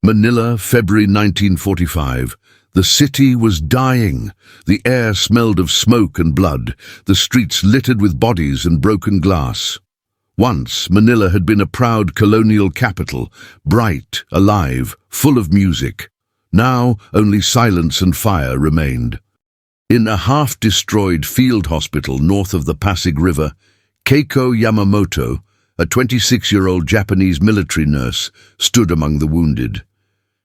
Manila, February 1945. The city was dying. The air smelled of smoke and blood, the streets littered with bodies and broken glass. Once, Manila had been a proud colonial capital, bright, alive, full of music. Now, only silence and fire remained. In a half-destroyed field hospital north of the Pasig River, Keiko Yamamoto, a 26-year-old Japanese military nurse, stood among the wounded.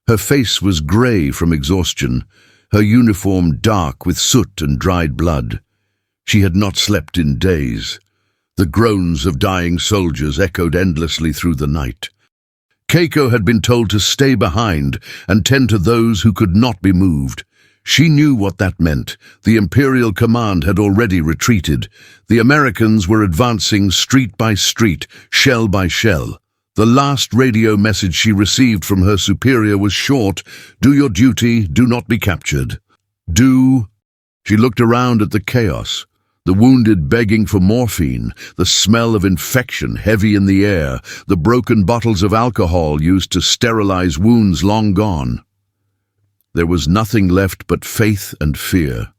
Her face was grey from exhaustion, her uniform dark with soot and dried blood. She had not slept in days. The groans of dying soldiers echoed endlessly through the night. Keiko had been told to stay behind and tend to those who could not be moved. She knew what that meant. The Imperial Command had already retreated. The Americans were advancing street by street, shell by shell. The last radio message she received from her superior was short: "Do your duty, do not be captured." Do. She looked around at the chaos. The wounded begging for morphine, the smell of infection heavy in the air, the broken bottles of alcohol used to sterilize wounds long gone. There was nothing left but faith and fear.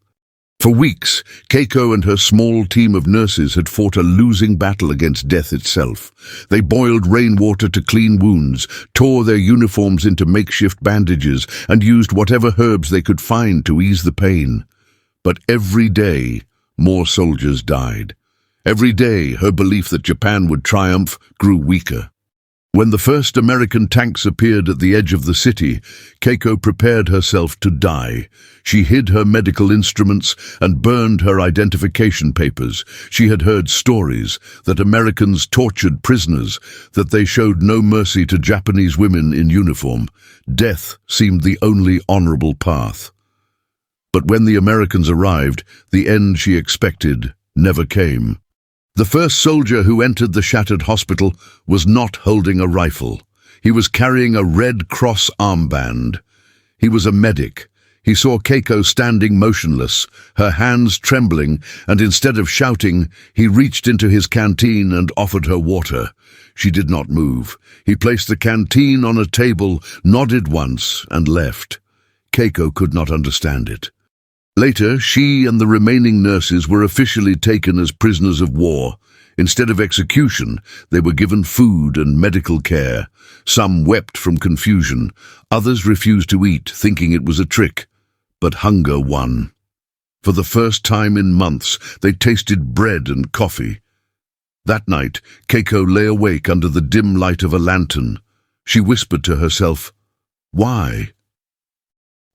For weeks, Keiko and her small team of nurses had fought a losing battle against death itself. They boiled rainwater to clean wounds, tore their uniforms into makeshift bandages, and used whatever herbs they could find to ease the pain. But every day, more soldiers died. Every day, her belief that Japan would triumph grew weaker. When the first American tanks appeared at the edge of the city, Keiko prepared herself to die. She hid her medical instruments and burned her identification papers. She had heard stories that Americans tortured prisoners, that they showed no mercy to Japanese women in uniform. Death seemed the only honorable path. But when the Americans arrived, the end she expected never came. The first soldier who entered the shattered hospital was not holding a rifle. He was carrying a Red Cross armband. He was a medic. He saw Keiko standing motionless, her hands trembling, and instead of shouting, he reached into his canteen and offered her water. She did not move. He placed the canteen on a table, nodded once, and left. Keiko could not understand it. Later, she and the remaining nurses were officially taken as prisoners of war. Instead of execution, they were given food and medical care. Some wept from confusion. Others refused to eat, thinking it was a trick. But hunger won. For the first time in months, they tasted bread and coffee. That night, Keiko lay awake under the dim light of a lantern. She whispered to herself, "Why?"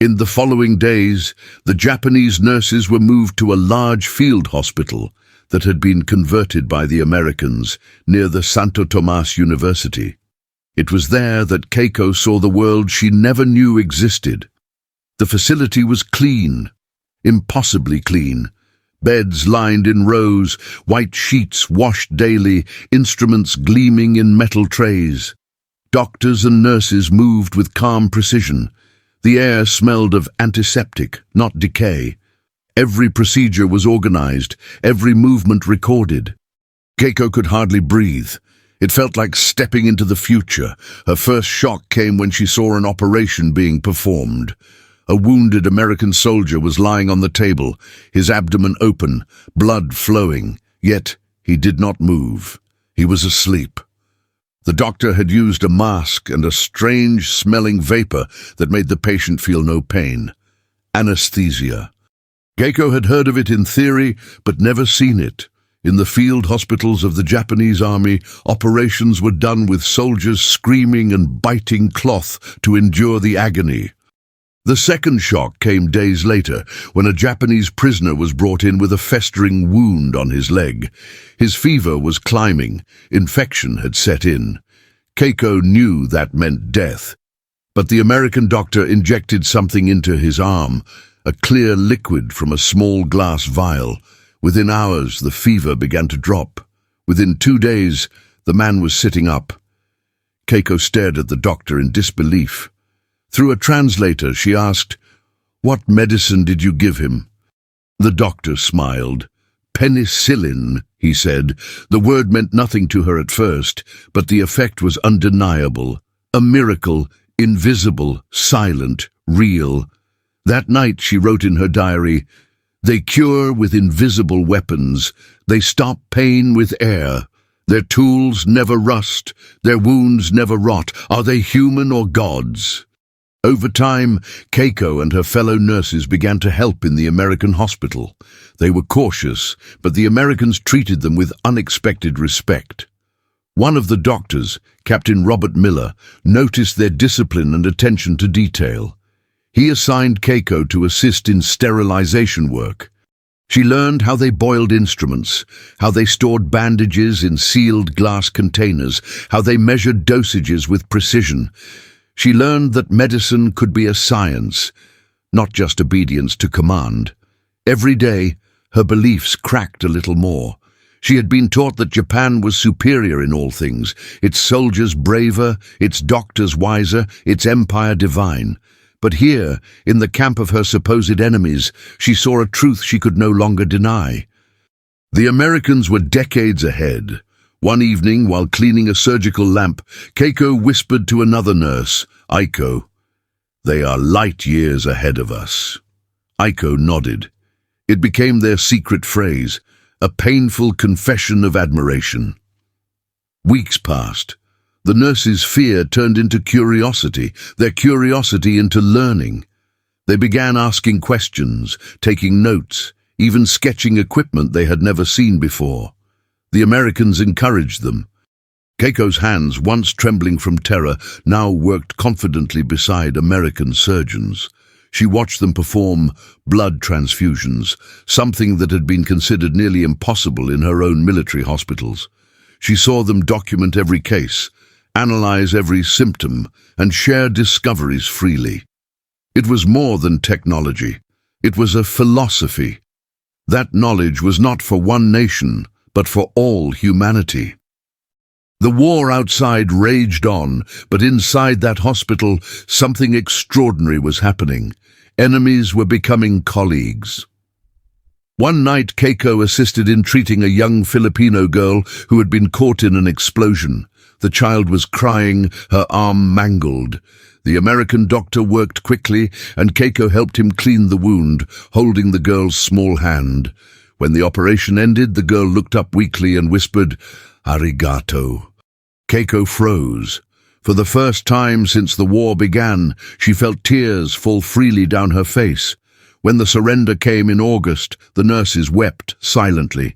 In the following days, the Japanese nurses were moved to a large field hospital that had been converted by the Americans near the Santo Tomas University. It was there that Keiko saw the world she never knew existed. The facility was clean, impossibly clean. Beds lined in rows, white sheets washed daily, instruments gleaming in metal trays. Doctors and nurses moved with calm precision. The air smelled of antiseptic, not decay. Every procedure was organized, every movement recorded. Keiko could hardly breathe. It felt like stepping into the future. Her first shock came when she saw an operation being performed. A wounded American soldier was lying on the table, his abdomen open, blood flowing, yet he did not move. He was asleep. The doctor had used a mask and a strange-smelling vapor that made the patient feel no pain. Anesthesia. Keiko had heard of it in theory, but never seen it. In the field hospitals of the Japanese army, operations were done with soldiers screaming and biting cloth to endure the agony. The second shock came days later, when a Japanese prisoner was brought in with a festering wound on his leg. His fever was climbing. Infection had set in. Keiko knew that meant death. But the American doctor injected something into his arm, a clear liquid from a small glass vial. Within hours, the fever began to drop. Within 2 days, the man was sitting up. Keiko stared at the doctor in disbelief. Through a translator, she asked, "What medicine did you give him?" The doctor smiled. "Penicillin," he said. The word meant nothing to her at first, but the effect was undeniable. A miracle, Invisible, silent, real. That night she wrote in her diary, "They cure with invisible weapons. They stop pain with air. Their tools never rust. Their wounds never rot. Are they human or gods?" Over time, Keiko and her fellow nurses began to help in the American hospital. They were cautious, but the Americans treated them with unexpected respect. One of the doctors, Captain Robert Miller, noticed their discipline and attention to detail. He assigned Keiko to assist in sterilization work. She learned how they boiled instruments, how they stored bandages in sealed glass containers, how they measured dosages with precision. She learned that medicine could be a science, not just obedience to command. Every day, her beliefs cracked a little more. She had been taught that Japan was superior in all things, its soldiers braver, its doctors wiser, its empire divine. But here, in the camp of her supposed enemies, she saw a truth she could no longer deny. The Americans were decades ahead. One evening, while cleaning a surgical lamp, Keiko whispered to another nurse, Aiko, "They are light years ahead of us." Aiko nodded. It became their secret phrase, a painful confession of admiration. Weeks passed. The nurses' fear turned into curiosity, their curiosity into learning. They began asking questions, taking notes, even sketching equipment they had never seen before. The Americans encouraged them. Keiko's hands, once trembling from terror, now worked confidently beside American surgeons. She watched them perform blood transfusions, something that had been considered nearly impossible in her own military hospitals. She saw them document every case, analyze every symptom, and share discoveries freely. It was more than technology. It was a philosophy. That knowledge was not for one nation, but for all humanity. The war outside raged on, but inside that hospital, something extraordinary was happening. Enemies were becoming colleagues. One night, Keiko assisted in treating a young Filipino girl who had been caught in an explosion. The child was crying, her arm mangled. The American doctor worked quickly, and Keiko helped him clean the wound, holding the girl's small hand. When the operation ended, the girl looked up weakly and whispered, "Arigato." Keiko froze. For the first time since the war began, she felt tears fall freely down her face. When the surrender came in August, the nurses wept silently.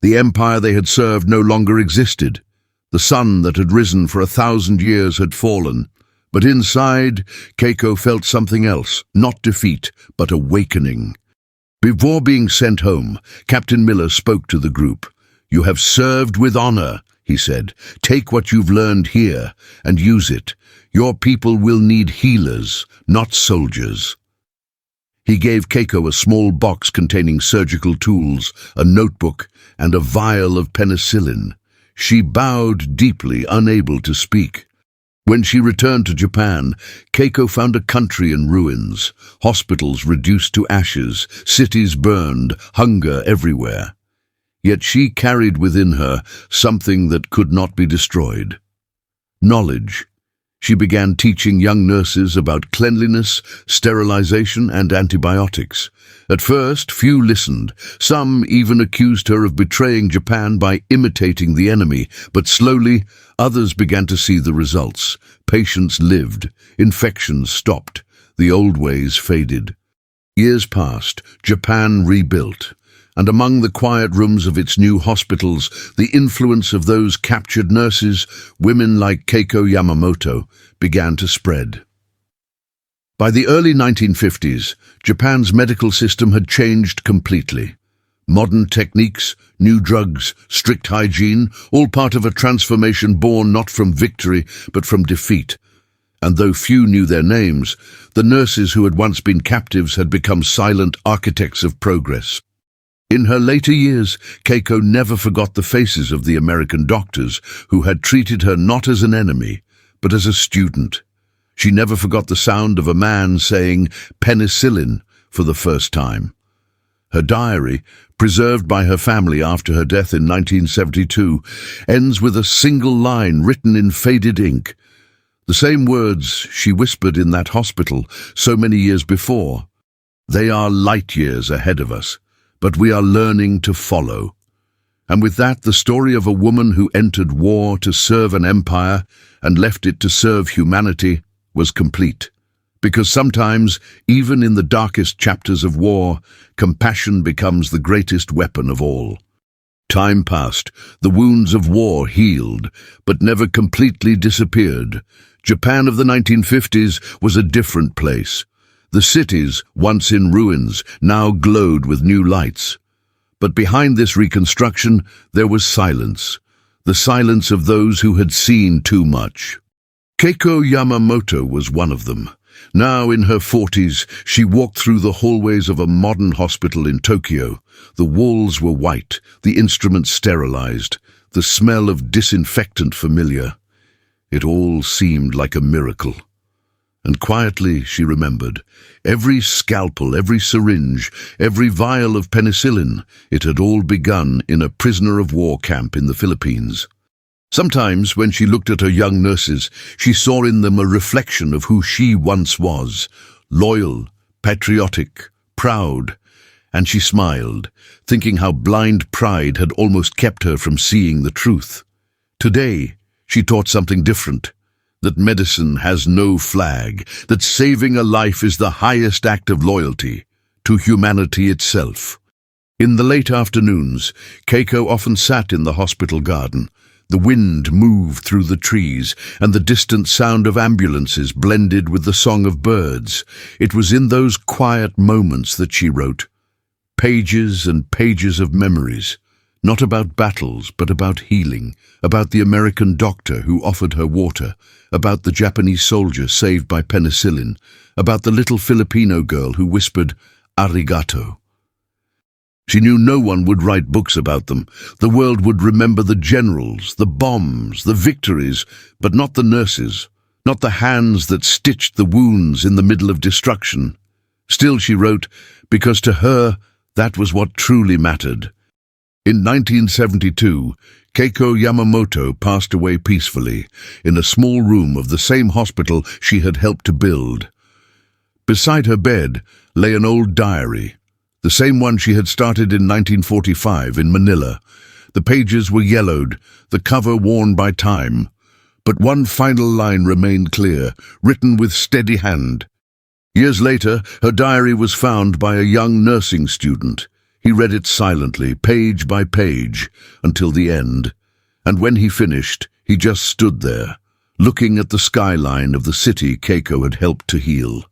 The empire they had served no longer existed. The sun that had risen for 1,000 years had fallen. But inside, Keiko felt something else, not defeat, but awakening. Before being sent home, Captain Miller spoke to the group. "You have served with honor," he said. "Take what you've learned here and use it. Your people will need healers, not soldiers." He gave Keiko a small box containing surgical tools, a notebook, and a vial of penicillin. She bowed deeply, unable to speak. When she returned to Japan, Keiko found a country in ruins, hospitals reduced to ashes, cities burned, hunger everywhere. Yet she carried within her something that could not be destroyed. Knowledge. She began teaching young nurses about cleanliness, sterilization, and antibiotics. At first, few listened. Some even accused her of betraying Japan by imitating the enemy, but slowly, others began to see the results. Patients lived, infections stopped, the old ways faded. Years passed, Japan rebuilt. And among the quiet rooms of its new hospitals, the influence of those captured nurses, women like Keiko Yamamoto, began to spread. By the early 1950s, Japan's medical system had changed completely. Modern techniques, new drugs, strict hygiene, all part of a transformation born not from victory, but from defeat. And though few knew their names, the nurses who had once been captives had become silent architects of progress. In her later years, Keiko never forgot the faces of the American doctors who had treated her not as an enemy, but as a student. She never forgot the sound of a man saying penicillin for the first time. Her diary, preserved by her family after her death in 1972, ends with a single line written in faded ink. The same words she whispered in that hospital so many years before. They are light years ahead of us, but we are learning to follow. And with that, the story of a woman who entered war to serve an empire and left it to serve humanity was complete. Because sometimes, even in the darkest chapters of war, compassion becomes the greatest weapon of all. Time passed, the wounds of war healed, but never completely disappeared. Japan of the 1950s was a different place. The cities, once in ruins, now glowed with new lights. But behind this reconstruction, there was silence. The silence of those who had seen too much. Keiko Yamamoto was one of them. Now in her 40s, she walked through the hallways of a modern hospital in Tokyo. The walls were white, the instruments sterilized, the smell of disinfectant familiar. It all seemed like a miracle. And quietly she remembered. Every scalpel, every syringe, every vial of penicillin, it had all begun in a prisoner of war camp in the Philippines. Sometimes, when she looked at her young nurses, she saw in them a reflection of who she once was, loyal, patriotic, proud, and she smiled, thinking how blind pride had almost kept her from seeing the truth. Today, she taught something different, that medicine has no flag, that saving a life is the highest act of loyalty to humanity itself. In the late afternoons, Keiko often sat in the hospital garden. The wind moved through the trees, and the distant sound of ambulances blended with the song of birds. It was in those quiet moments that she wrote. Pages and pages of memories, not about battles, but about healing, about the American doctor who offered her water, about the Japanese soldier saved by penicillin, about the little Filipino girl who whispered, "Arigato." She knew no one would write books about them. The world would remember the generals, the bombs, the victories, but not the nurses, not the hands that stitched the wounds in the middle of destruction. Still, she wrote, because to her, that was what truly mattered. In 1972, Keiko Yamamoto passed away peacefully in a small room of the same hospital she had helped to build. Beside her bed lay an old diary, the same one she had started in 1945 in Manila. The pages were yellowed, the cover worn by time, but one final line remained clear, written with steady hand. Years later, her diary was found by a young nursing student. He read it silently, page by page, until the end. And when he finished, he just stood there, looking at the skyline of the city Keiko had helped to heal.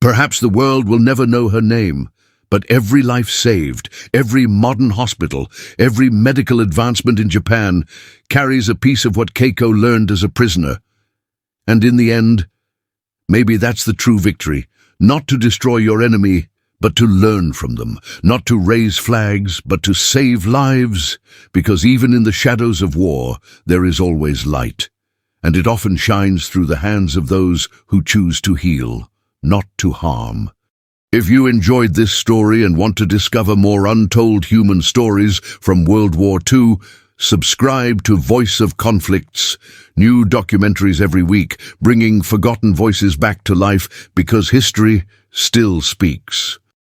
Perhaps the world will never know her name, but every life saved, every modern hospital, every medical advancement in Japan carries a piece of what Keiko learned as a prisoner. And in the end, maybe that's the true victory, not to destroy your enemy, but to learn from them, not to raise flags, but to save lives, because even in the shadows of war, there is always light, and it often shines through the hands of those who choose to heal, not to harm. If you enjoyed this story and want to discover more untold human stories from World War II, subscribe to Voice of Conflicts, new documentaries every week, bringing forgotten voices back to life because history still speaks.